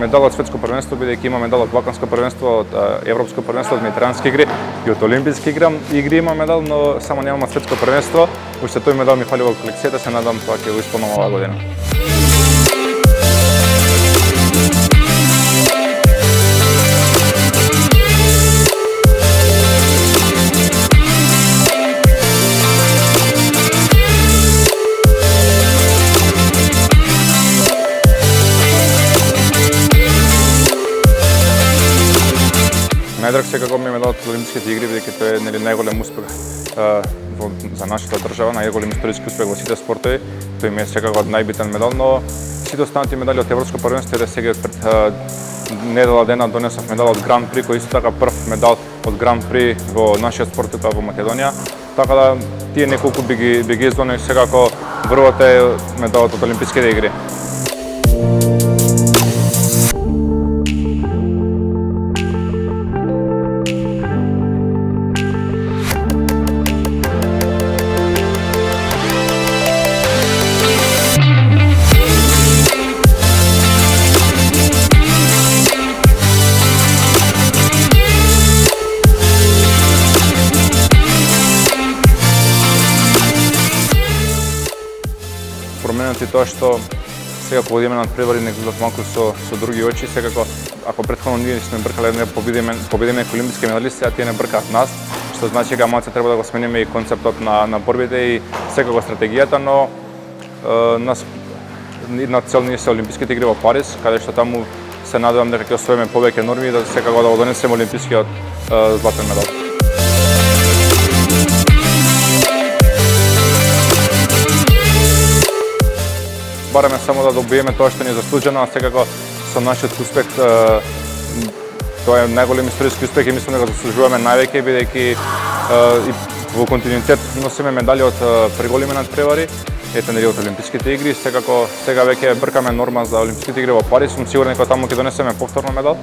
медал од светско првенство, бидејќи има медал од Балканско првенство, од Европско првенство, од Медитерански игри и од Олимписки игри има медал, но само немаме светско првенство. Уште тој медал ми фали во колекцијата, се надам тоа ќе го исполнам оваа година. Најдраг секако ми е медалот од Олимписките игри, бидејќи тоа е најголем успех за нашата држава, најголем историски успех во сите спортови. Тој ми е секако најбитен медал, но сите останати медали од Европско првенство е сега пред недела дена донесов медал од Гран При, кој исто така прв медал од Гран При во нашиот спорт тука во Македонија. Така да тие неколку би ги издвоил секако врвот е медалот од Олимписките игри. Променети тоа што сега кога одиме на надпревари не гледат малку со други очи, секако ако претходно ние сме бркале не победиме олимписки медалисти, а тие не бркаат нас, што значи дека малце треба да го смениме и концептот на борбите и секако стратегијата, но една цел ни се Олимписките игри во Париз, каде што таму се надевам дека ќе освоиме повеќе норми и да секако да го донесеме олимпискиот златен медал. Бараме само да добиеме тоа што ни е заслужено, а секако со нашиот успех тоа е најголем историски успех и мислам дека го заслужуваме највеќе, бидејќи и во континуитет носиме медали од преголеми надпревари, ете нели од Олимписките игри, секако сега веќе бркаме норма за Олимписките игри во Париз, сум сигурен дека таму ќе донесеме повторно медал.